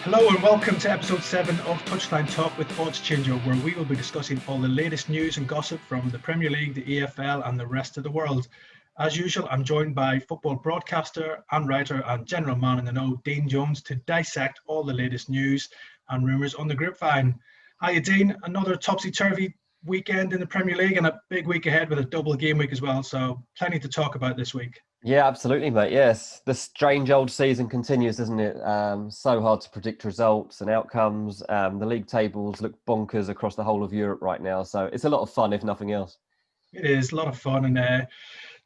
Hello and welcome to episode 7 of Touchline Talk with Odds Changer, where we will be discussing all the latest news and gossip from the Premier League, the EFL and the rest of the world. As usual, I'm joined by football broadcaster and writer and general man in the know, Dean Jones, to dissect all the latest news and rumours on the grapevine. Hiya Dean, another topsy-turvy weekend in the Premier League and a big week ahead with a double game week as well, so plenty to talk about this week. Yeah, absolutely, mate. Yes, the strange old season continues, doesn't it? So hard to predict results and outcomes. The league tables look bonkers across the whole of Europe right now. So it's a lot of fun, if nothing else. It is a lot of fun, and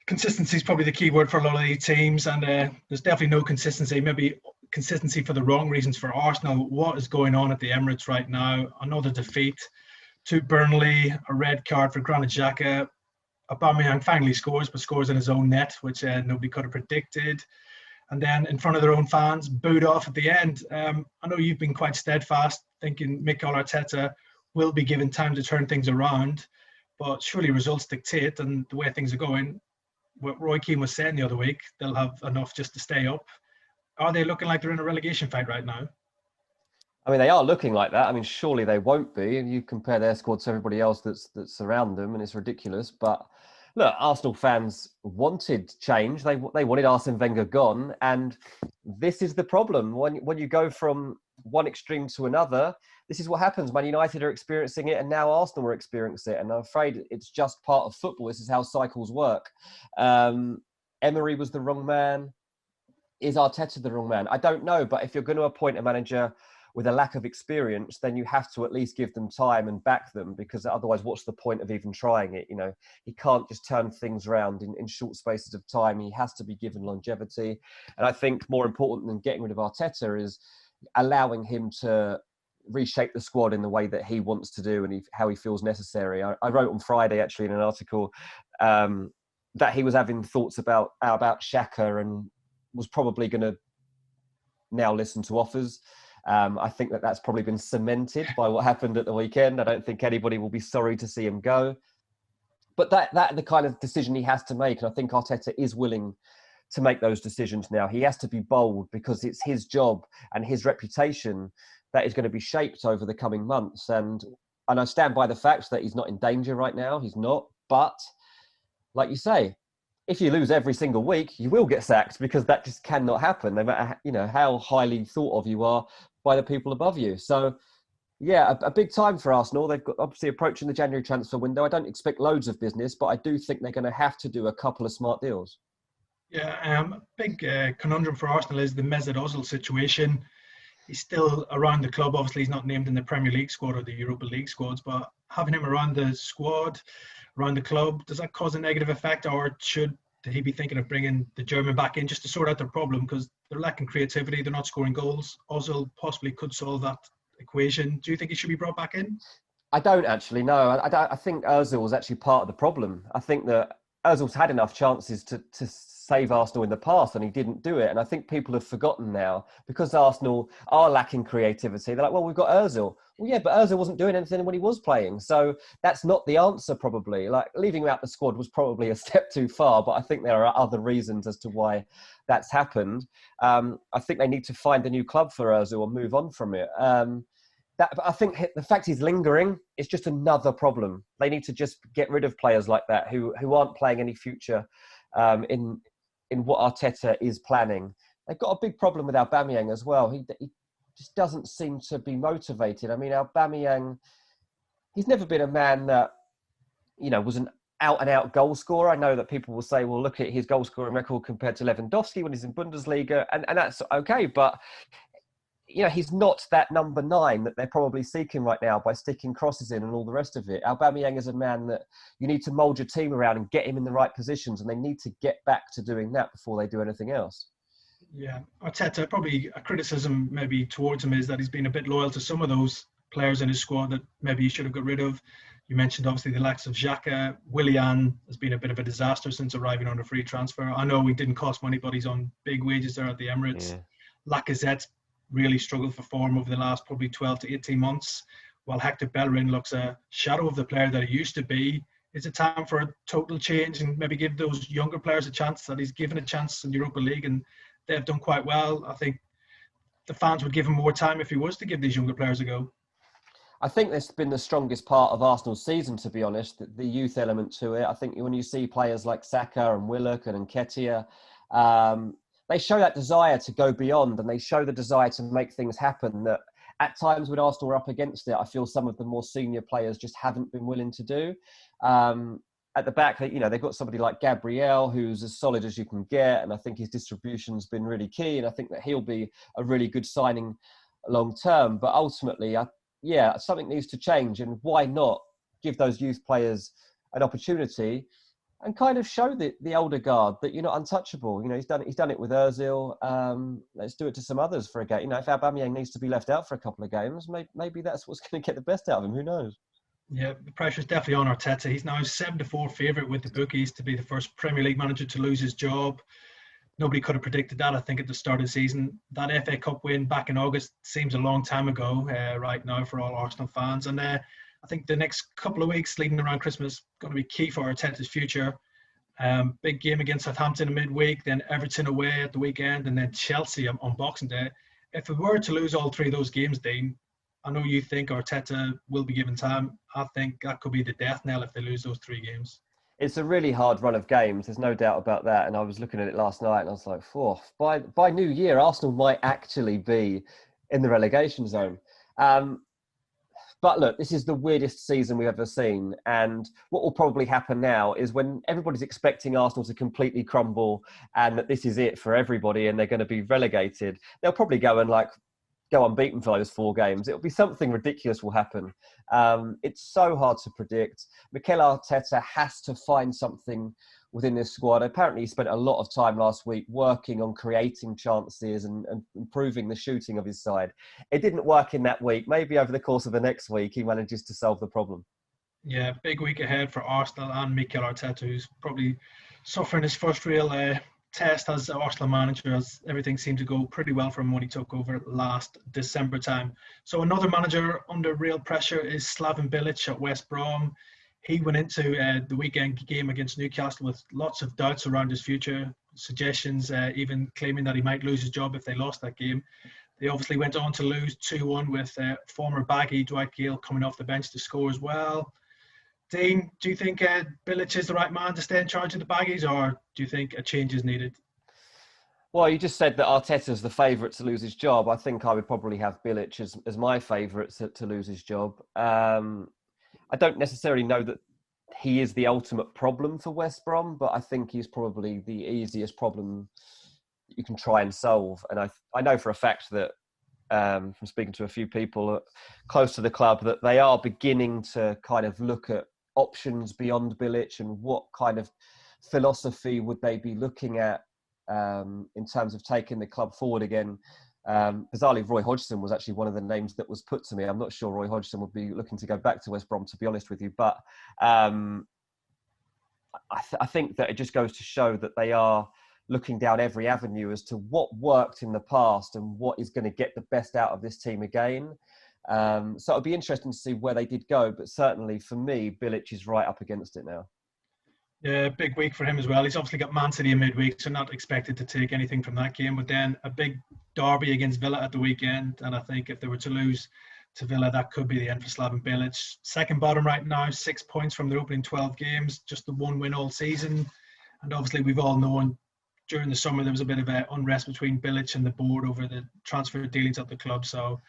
consistency is probably the key word for a lot of these teams. And there's definitely no consistency, maybe consistency for the wrong reasons for Arsenal. What is going on at the Emirates right now? Another defeat to Burnley, a red card for Granit Xhaka. Aubameyang finally scores, but scores in his own net, which nobody could have predicted. And then in front of their own fans, booed off at the end. I know you've been quite steadfast, thinking Mikel Arteta will be given time to turn things around, but surely results dictate, and the way things are going, what Roy Keane was saying the other week, they'll have enough just to stay up. Are they looking like they're in a relegation fight right now? I mean, they are looking like that. I mean, surely they won't be. And you compare their squad to everybody else that's around them, and it's ridiculous. But look, Arsenal fans wanted change. They wanted Arsene Wenger gone, and this is the problem. When you go from one extreme to another, this is what happens. Man United are experiencing it, and now Arsenal are experiencing it. And I'm afraid it's just part of football. This is how cycles work. Emery was the wrong man. Is Arteta the wrong man? I don't know. But if you're going to appoint a manager with a lack of experience, then you have to at least give them time and back them, because otherwise what's the point of even trying it? You know, he can't just turn things around in short spaces of time. He has to be given longevity. And I think more important than getting rid of Arteta is allowing him to reshape the squad in the way that he wants to do and how he feels necessary. I wrote on Friday, actually, in an article that he was having thoughts about Xhaka and was probably going to now listen to offers. I think that's probably been cemented by what happened at the weekend. I don't think anybody will be sorry to see him go. But that the kind of decision he has to make. And I think Arteta is willing to make those decisions now. He has to be bold because it's his job and his reputation that is going to be shaped over the coming months. And I stand by the fact that he's not in danger right now. He's not. But like you say, if you lose every single week, you will get sacked, because that just cannot happen, no matter how highly thought of you are by the people above you. So, yeah, a big time for Arsenal. They've got obviously approaching the January transfer window. I don't expect loads of business, but I do think they're going to have to do a couple of smart deals. Yeah, big conundrum for Arsenal is the Mesut Ozil situation. He's still around the club. Obviously, he's not named in the Premier League squad or the Europa League squads, but having him around the squad, around the club, does that cause a negative effect, or should he be thinking of bringing the German back in just to sort out their problem, because they're lacking creativity, they're not scoring goals? Ozil possibly could solve that equation. Do you think he should be brought back in? I don't actually, no. I think Ozil was actually part of the problem. I think that Ozil's had enough chances to save Arsenal in the past, and he didn't do it. And I think people have forgotten now, because Arsenal are lacking creativity. They're like, well, we've got Ozil. Well, yeah, but Ozil wasn't doing anything when he was playing. So that's not the answer, probably. Like, leaving him out the squad was probably a step too far, but I think there are other reasons as to why that's happened. I think they need to find a new club for Ozil and move on from it. But I think the fact he's lingering is just another problem. They need to just get rid of players like that who aren't playing any future in what Arteta is planning. They've got a big problem with Aubameyang as well. He just doesn't seem to be motivated. I mean, Aubameyang, he's never been a man that, was an out-and-out goal scorer. I know that people will say, well, look at his goal-scoring record compared to Lewandowski when he's in Bundesliga, and that's okay, but he's not that number 9 that they're probably seeking right now by sticking crosses in and all the rest of it. Aubameyang is a man that you need to mould your team around and get him in the right positions, and they need to get back to doing that before they do anything else. Yeah, Arteta, probably a criticism maybe towards him is that he's been a bit loyal to some of those players in his squad that maybe he should have got rid of. You mentioned obviously the likes of Xhaka. Willian has been a bit of a disaster since arriving on a free transfer. I know he didn't cost money, but he's on big wages there at the Emirates. Yeah. Lacazette really struggled for form over the last probably 12 to 18 months, while Hector Bellerin looks a shadow of the player that he used to be. Is it time for a total change and maybe give those younger players a chance that he's given a chance in Europa League, and they've done quite well? I think the fans would give him more time if he was to give these younger players a go? I think that's been the strongest part of Arsenal's season, to be honest, the youth element to it. I think when you see players like Saka and Willock and Nketiah, they show that desire to go beyond, and they show the desire to make things happen that at times when Arsenal were up against it, I feel some of the more senior players just haven't been willing to do. At the back, they've got somebody like Gabriel, who's as solid as you can get, and I think his distribution's been really key, and I think that he'll be a really good signing long term. But ultimately, something needs to change, and why not give those youth players an opportunity and kind of show the older guard that you're not untouchable. He's done it with Ozil. Let's do it to some others for a game. If Aubameyang needs to be left out for a couple of games, maybe that's what's going to get the best out of him. Who knows? Yeah, the pressure's definitely on Arteta. He's now 7-4 favourite with the bookies to be the first Premier League manager to lose his job. Nobody could have predicted that, I think, at the start of the season. That FA Cup win back in August seems a long time ago right now for all Arsenal fans. And I think the next couple of weeks leading around Christmas going to be key for Arteta's future. Big game against Southampton in midweek, then Everton away at the weekend, and then Chelsea on Boxing Day. If we were to lose all three of those games, Dean, I know you think Arteta will be given time. I think that could be the death knell if they lose those three games. It's a really hard run of games. There's no doubt about that. And I was looking at it last night and I was like, by New Year, Arsenal might actually be in the relegation zone. But look, this is the weirdest season we've ever seen. And what will probably happen now is when everybody's expecting Arsenal to completely crumble and that this is it for everybody and they're going to be relegated, they'll probably go unbeaten for those 4 games. It'll be something ridiculous will happen. It's so hard to predict. Mikel Arteta has to find something within this squad. Apparently he spent a lot of time last week working on creating chances and improving the shooting of his side. It didn't work in that week. Maybe over the course of the next week he manages to solve the problem. Yeah, big week ahead for Arsenal and Mikel Arteta, who's probably suffering his first real test as Arsenal manager, as everything seemed to go pretty well for him when he took over last December time. So another manager under real pressure is Slaven Bilić at West Brom. He went into the weekend game against Newcastle with lots of doubts around his future, suggestions, even claiming that he might lose his job if they lost that game. They obviously went on to lose 2-1 with former baggy Dwight Gale coming off the bench to score as well. Dean, do you think Bilić is the right man to stay in charge of the baggies, or do you think a change is needed? Well, you just said that Arteta's the favourite to lose his job. I think I would probably have Bilić as my favourite to lose his job. I don't necessarily know that he is the ultimate problem for West Brom, but I think he's probably the easiest problem you can try and solve. And I know for a fact that from speaking to a few people close to the club that they are beginning to kind of look at options beyond Bilić and what kind of philosophy would they be looking at in terms of taking the club forward again. Bizarrely, Roy Hodgson was actually one of the names that was put to me. I'm not sure Roy Hodgson would be looking to go back to West Brom, to be honest with you. But I think that it just goes to show that they are looking down every avenue as to what worked in the past and what is going to get the best out of this team again. So it'll be interesting to see where they did go. But certainly for me, Bilić is right up against it now. Yeah, big week for him as well. He's obviously got Man City in midweek, so not expected to take anything from that game. But then a big derby against Villa at the weekend. And I think if they were to lose to Villa, that could be the end for Slaven Bilić. Second bottom right now, 6 points from their opening 12 games, just the one win all season. And obviously we've all known during the summer there was a bit of unrest between Bilić and the board over the transfer dealings at the club. So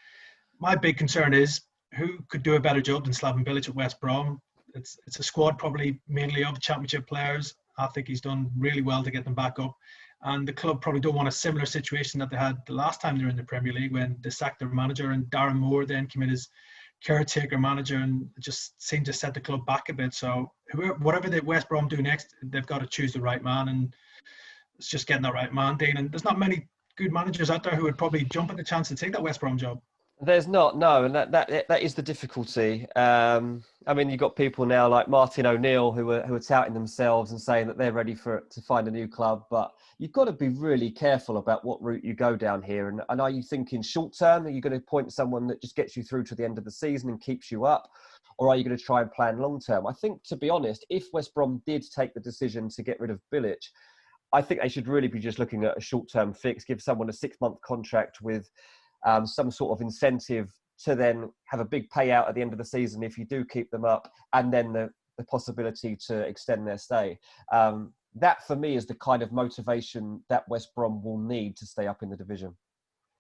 my big concern is who could do a better job than Slaven Bilić at West Brom. It's a squad probably mainly of championship players. I think he's done really well to get them back up. And the club probably don't want a similar situation that they had the last time they were in the Premier League when they sacked their manager and Darren Moore then came in as caretaker manager and it just seemed to set the club back a bit. So whatever the West Brom do next, they've got to choose the right man, and it's just getting that right man, Dean. And there's not many good managers out there who would probably jump at the chance to take that West Brom job. There's not, no, and that is the difficulty. I mean, you've got people now like Martin O'Neill who are touting themselves and saying that they're ready to find a new club, but you've got to be really careful about what route you go down here. And are you thinking short term? Are you going to appoint someone that just gets you through to the end of the season and keeps you up? Or are you going to try and plan long term? I think, to be honest, if West Brom did take the decision to get rid of Bilić, I think they should really be just looking at a short term fix, give someone a 6-month contract with some sort of incentive to then have a big payout at the end of the season if you do keep them up, and then the possibility to extend their stay. That, for me, is the kind of motivation that West Brom will need to stay up in the division.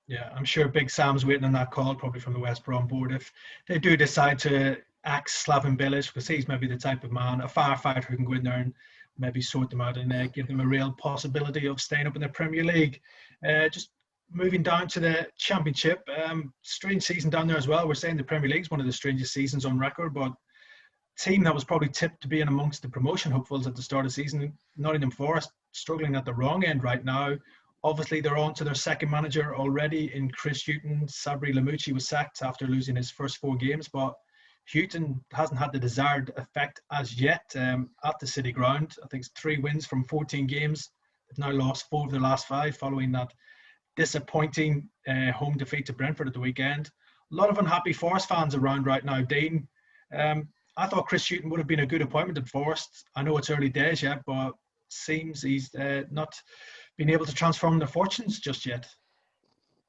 Yeah, I'm sure Big Sam's waiting on that call, probably from the West Brom board. If they do decide to axe Slaven Bilić, because he's maybe the type of man, a firefighter who can go in there and maybe sort them out and give them a real possibility of staying up in the Premier League. Just moving down to the Championship, strange season down there as well. We're saying the Premier League is one of the strangest seasons on record, but team that was probably tipped to be in amongst the promotion hopefuls at the start of the season, Nottingham Forest, struggling at the wrong end right now. Obviously, they're on to their second manager already in Chris Hughton. Sabri Lamouchi was sacked after losing his first 4 games, but Hughton hasn't had the desired effect as yet at the City ground. I think it's 3 wins from 14 games. They've now lost 4 of their last 5 following that disappointing home defeat to Brentford at the weekend. A lot of unhappy Forest fans around right now, Dean. I thought Chris Hughton would have been a good appointment at Forest. I know it's early days yet, but seems he's not been able to transform their fortunes just yet.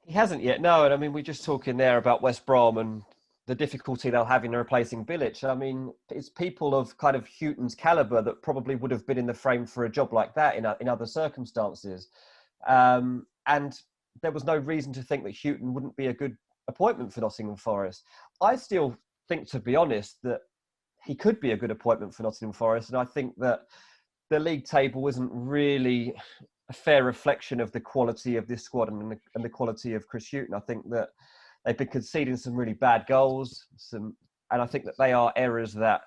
He hasn't yet, no. And I mean, we're just talking there about West Brom and the difficulty they'll have in replacing Bilić. I mean, it's people of kind of Hughton's calibre that probably would have been in the frame for a job like that in other circumstances. And there was no reason to think that Hughton wouldn't be a good appointment for Nottingham Forest. I still think, to be honest, that he could be a good appointment for Nottingham Forest. And I think that the league table isn't really a fair reflection of the quality of this squad and the quality of Chris Hughton. I think that they've been conceding some really bad goals, and I think that they are errors that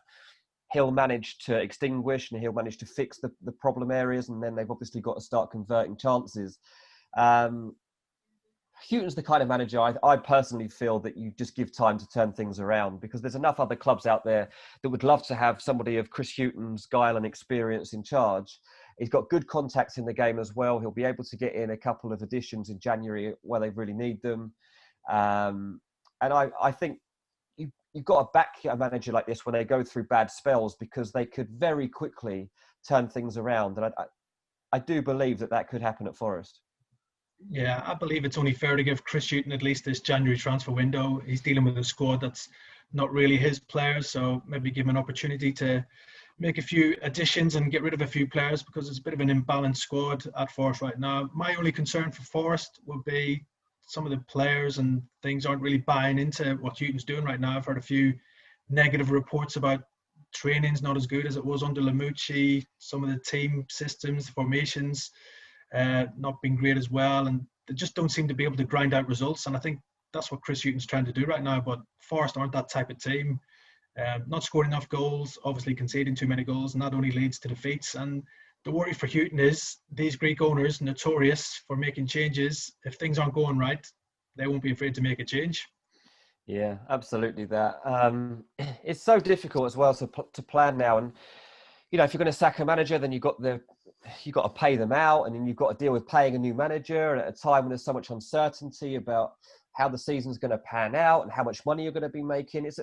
he'll manage to extinguish and he'll manage to fix the problem areas, and then they've obviously got to start converting chances. Hughton's the kind of manager I personally feel that you just give time to turn things around, because there's enough other clubs out there that would love to have somebody of Chris Hughton's guile and experience in charge. He's got good contacts in the game as well. He'll be able to get in a couple of additions in January where they really need them. And I think you've got to back a manager like this when they go through bad spells, because they could very quickly turn things around. And I do believe that could happen at Forest. Yeah, I believe it's only fair to give Chris Hughton at least this January transfer window. He's dealing with a squad that's not really his players, so maybe give him an opportunity to make a few additions and get rid of a few players, because it's a bit of an imbalanced squad at Forest right now. My only concern for Forest would be some of the players and things aren't really buying into what Hughton's doing right now. I've heard a few negative reports about training's not as good as it was under Lamouchi, some of the team systems, formations not being great as well, and they just don't seem to be able to grind out results. And I think that's what Chris Hughton's trying to do right now, but Forest aren't that type of team. Not scoring enough goals, obviously conceding too many goals, and that only leads to defeats. And the worry for Hughton is these Greek owners, notorious for making changes. If things aren't going right, they won't be afraid to make a change. Yeah, absolutely that. It's so difficult as well to plan now. And, you know, if you're going to sack a manager, then you've got to pay them out, and then you've got to deal with paying a new manager. And at a time when there's so much uncertainty about how the season's going to pan out and how much money you're going to be making, it's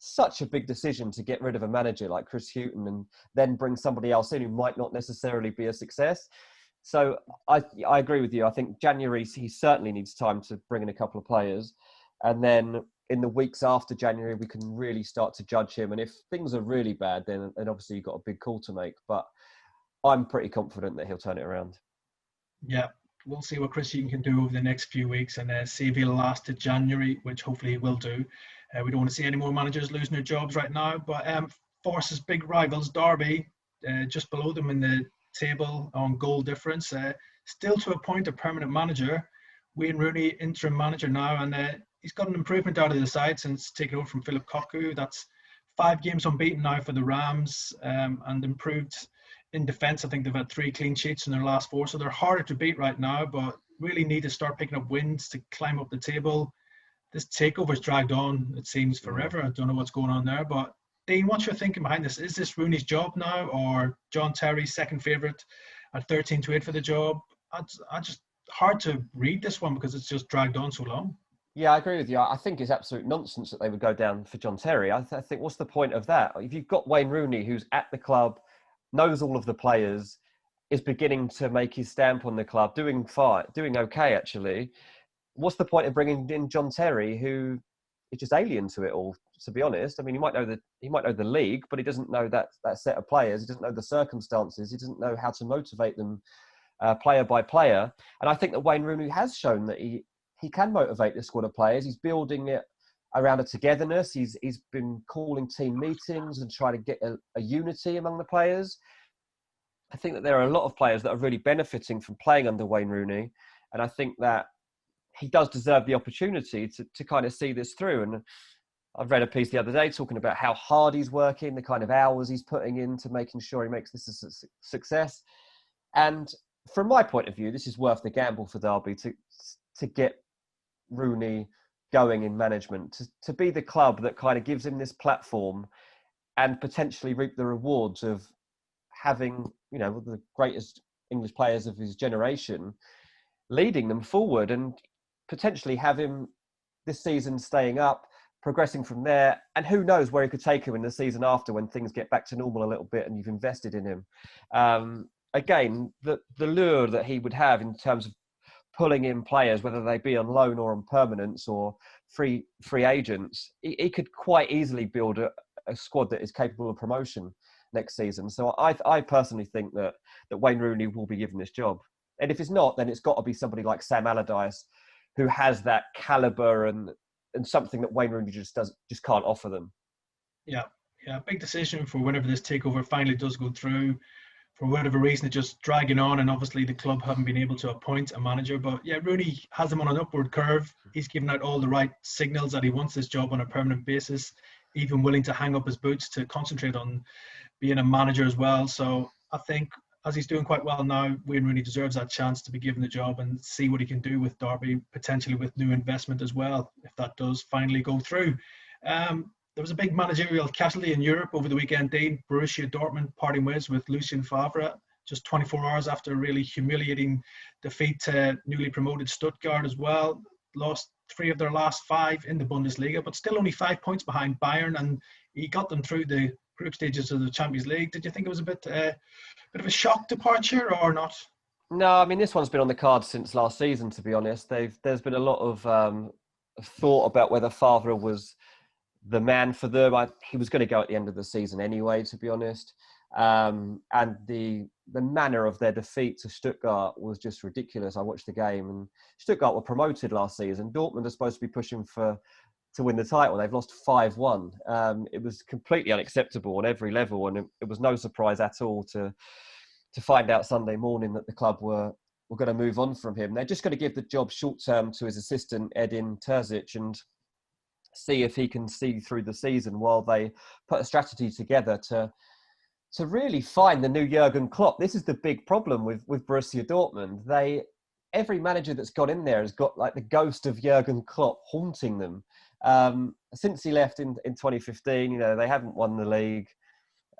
such a big decision to get rid of a manager like Chris Hughton and then bring somebody else in who might not necessarily be a success. So I agree with you. I think January, he certainly needs time to bring in a couple of players. And then in the weeks after January, we can really start to judge him. And if things are really bad, then obviously you've got a big call to make. But I'm pretty confident that he'll turn it around. Yeah, we'll see what Chris Hughton can do over the next few weeks, and see if he'll last to January, which hopefully he will do. We don't want to see any more managers losing their jobs right now. But Forest's big rivals, Derby, just below them in the table on goal difference, still to appoint a permanent manager. Wayne Rooney, interim manager now, and he's got an improvement out of the side since taking over from Philip Cocu. That's 5 games unbeaten now for the Rams, and improved in defence. I think they've had 3 clean sheets in their last 4, so they're harder to beat right now, but really need to start picking up wins to climb up the table. This takeover's dragged on, it seems, forever. I don't know what's going on there, but Dean, what's your thinking behind this? Is this Rooney's job now, or John Terry's second favourite at 13-8 for the job? I just hard to read this one because it's just dragged on so long. Yeah, I agree with you. I think it's absolute nonsense that they would go down for John Terry. I think, what's the point of that? If you've got Wayne Rooney, who's at the club, knows all of the players, is beginning to make his stamp on the club, doing fine, doing okay, actually. what's the point of bringing in John Terry, who is just alien to it all? To be honest, I mean, he might know the league, but he doesn't know that set of players. He doesn't know the circumstances. He doesn't know how to motivate them player by player. And I think that Wayne Rooney has shown that he can motivate this squad of players. He's building it around a togetherness. He's been calling team meetings and trying to get a unity among the players. I think that there are a lot of players that are really benefiting from playing under Wayne Rooney. And I think that he does deserve the opportunity to kind of see this through. And I've read a piece the other day talking about how hard he's working, the kind of hours he's putting into making sure he makes this a success. And from my point of view, this is worth the gamble for Derby to get Rooney going in management, to be the club that kind of gives him this platform and potentially reap the rewards of having, you know, the greatest English players of his generation leading them forward, and potentially have him this season staying up, progressing from there, and who knows where he could take him in the season after when things get back to normal a little bit and you've invested in him. Again, the lure that he would have in terms of pulling in players, whether they be on loan or on permanence or free agents, he could quite easily build a squad that is capable of promotion next season. So I personally think that Wayne Rooney will be given this job. And if it's not, then it's got to be somebody like Sam Allardyce, who has that caliber and something that Wayne Rooney just can't offer them. Yeah, big decision for whenever this takeover finally does go through. For whatever reason, it's just dragging on, and obviously the club haven't been able to appoint a manager. But yeah, Rooney has him on an upward curve. He's given out all the right signals that he wants this job on a permanent basis, even willing to hang up his boots to concentrate on being a manager as well. So I think, as he's doing quite well now, Wayne Rooney deserves that chance to be given the job and see what he can do with Derby, potentially with new investment as well, if that does finally go through. There was a big managerial casualty in Europe over the weekend, Dean. Borussia Dortmund parting ways with Lucien Favre just 24 hours after a really humiliating defeat to newly promoted Stuttgart as well. Lost 3 of their last 5 in the Bundesliga, but still only 5 points behind Bayern, and he got them through the group stages of the Champions League. Did you think it was a bit of a shock departure or not? No, I mean, this one's been on the cards since last season, to be honest. There's been a lot of thought about whether Favre was the man for them. He was going to go at the end of the season anyway, to be honest. And the manner of their defeat to Stuttgart was just ridiculous. I watched the game, and Stuttgart were promoted last season. Dortmund are supposed to be pushing to win the title. They've lost 5-1. It was completely unacceptable on every level, and it was no surprise at all to find out Sunday morning that the club were going to move on from him. They're just going to give the job short term to his assistant Edin Terzic and see if he can see through the season while they put a strategy together to really find the new Jurgen Klopp. This is the big problem with Borussia Dortmund. Every manager that's got in there has got like the ghost of Jurgen Klopp haunting them. Since he left in 2015, you know, they haven't won the league.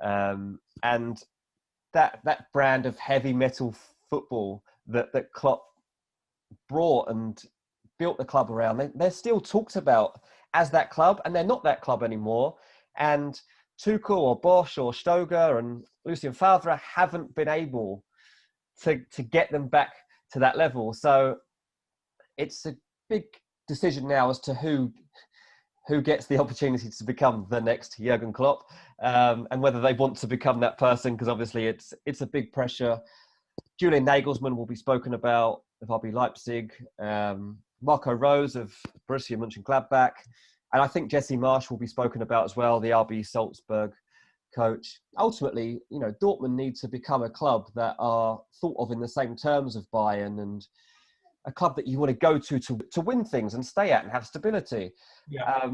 And that brand of heavy metal football that Klopp brought and built the club around, they're still talked about as that club, and they're not that club anymore. And Tuchel or Bosch or Stoger and Lucien Favre haven't been able to get them back to that level. So it's a big decision now as to who gets the opportunity to become the next Jurgen Klopp, and whether they want to become that person, because obviously it's a big pressure. Julian Nagelsmann will be spoken about of RB Leipzig, Marco Rose of Borussia Mönchengladbach, and I think Jesse Marsch will be spoken about as well, the RB Salzburg coach. Ultimately, you know, Dortmund need to become a club that are thought of in the same terms of Bayern, and a club that you want to go to win things and stay at and have stability. Yeah.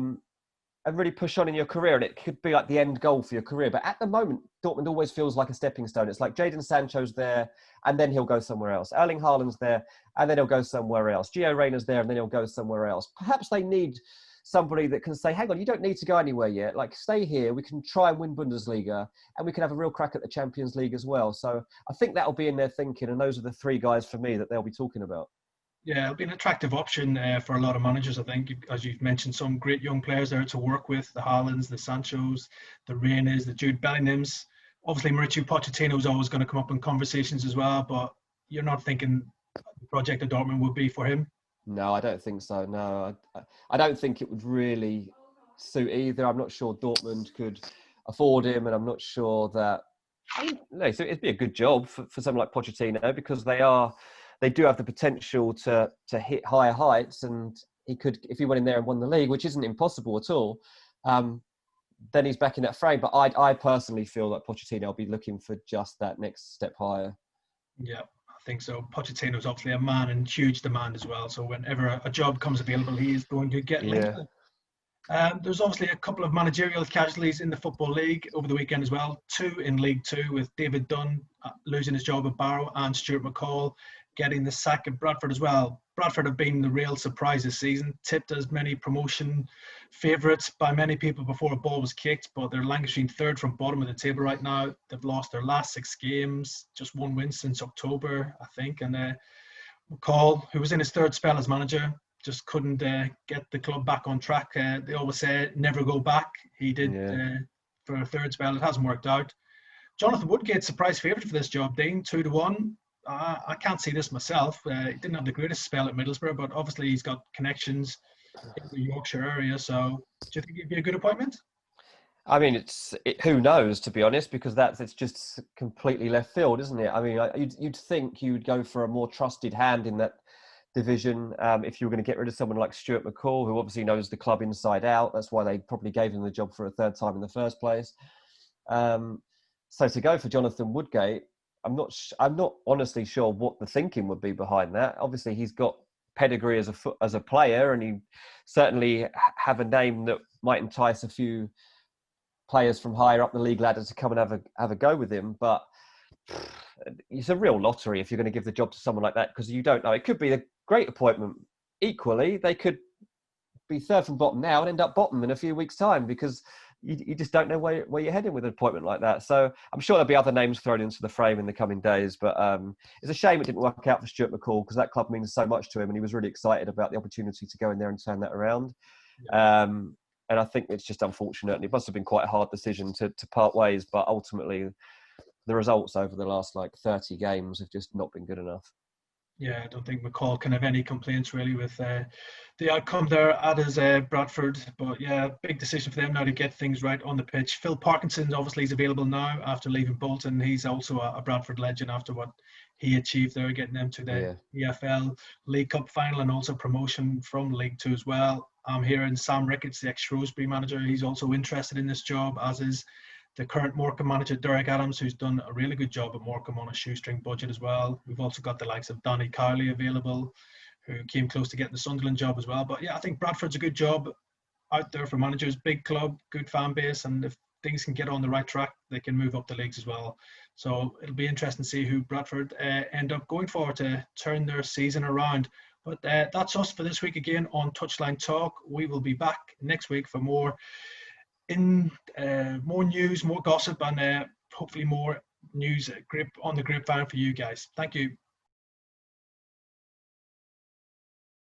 And really push on in your career. And it could be like the end goal for your career. But at the moment, Dortmund always feels like a stepping stone. It's like Jadon Sancho's there and then he'll go somewhere else. Erling Haaland's there and then he'll go somewhere else. Gio Reyna's there and then he'll go somewhere else. Perhaps they need somebody that can say, hang on, you don't need to go anywhere yet. Like, stay here. We can try and win Bundesliga and we can have a real crack at the Champions League as well. So I think that'll be in their thinking. And those are the 3 guys for me that they'll be talking about. Yeah, it'll be an attractive option for a lot of managers, I think. As you've mentioned, some great young players there to work with, the Haalands, the Sanchos, the Reynas, the Jude Bellinghams. Obviously, Mauricio Pochettino is always going to come up in conversations as well, but you're not thinking the project of Dortmund would be for him? No, I don't think so. No, I don't think it would really suit either. I'm not sure Dortmund could afford him, and I'm not sure that. No, so it'd be a good job for someone like Pochettino, because they do have the potential to hit higher heights, and he could, if he went in there and won the league, which isn't impossible at all. Then he's back in that frame. But I personally feel that Pochettino will be looking for just that next step higher. Yeah, I think so. Pochettino's obviously a man in huge demand as well. So whenever a job comes available, he is going to get linked with it. There's obviously a couple of managerial casualties in the Football League over the weekend as well. 2 in League Two, with David Dunn losing his job at Barrow and Stuart McCall getting the sack at Bradford as well. Bradford have been the real surprise this season, tipped as many promotion favourites by many people before a ball was kicked, but they're languishing third from bottom of the table right now. They've lost their last 6 games, just 1 win since October, I think. And McCall, who was in his 3rd spell as manager, just couldn't get the club back on track. They always say never go back. He did for a 3rd spell. It hasn't worked out. Jonathan Woodgate, surprise favourite for this job, Dean, 2-1. I can't see this myself. He didn't have the greatest spell at Middlesbrough, but obviously he's got connections in the Yorkshire area. So do you think it'd be a good appointment? I mean, who knows, to be honest, because it's just completely left field, isn't it? I mean, you'd think you would go for a more trusted hand in that division if you were going to get rid of someone like Stuart McCall, who obviously knows the club inside out. That's why they probably gave him the job for a 3rd time in the first place. So to go for Jonathan Woodgate, I'm not honestly sure what the thinking would be behind that. Obviously, he's got pedigree as a player, and he certainly have a name that might entice a few players from higher up the league ladder to come and have a go with him. But it's a real lottery if you're going to give the job to someone like that, because you don't know. It could be a great appointment. Equally, they could be 3rd from bottom now and end up bottom in a few weeks' time, because you just don't know where you're heading with an appointment like that. So I'm sure there'll be other names thrown into the frame in the coming days. But it's a shame it didn't work out for Stuart McCall, because that club means so much to him, and he was really excited about the opportunity to go in there and turn that around. And I think it's just unfortunate, and it must have been quite a hard decision to part ways. But ultimately, the results over the last 30 games have just not been good enough. Yeah, I don't think McCall can have any complaints really with the outcome there at his Bradford. But yeah, big decision for them now to get things right on the pitch. Phil Parkinson obviously is available now after leaving Bolton. He's also a Bradford legend after what he achieved there, getting them to the EFL League Cup final and also promotion from League Two as well. I'm hearing Sam Ricketts, the ex-Shrewsbury manager, he's also interested in this job, as is the current Morecambe manager, Derek Adams, who's done a really good job at Morecambe on a shoestring budget as well. We've also got the likes of Donny Cowley available, who came close to getting the Sunderland job as well. But yeah, I think Bradford's a good job out there for managers. Big club, good fan base, and if things can get on the right track, they can move up the leagues as well. So it'll be interesting to see who Bradford end up going for to turn their season around. But that's us for this week again on Touchline Talk. We will be back next week for more news, more gossip, and hopefully more news on the grapevine for you guys. Thank you.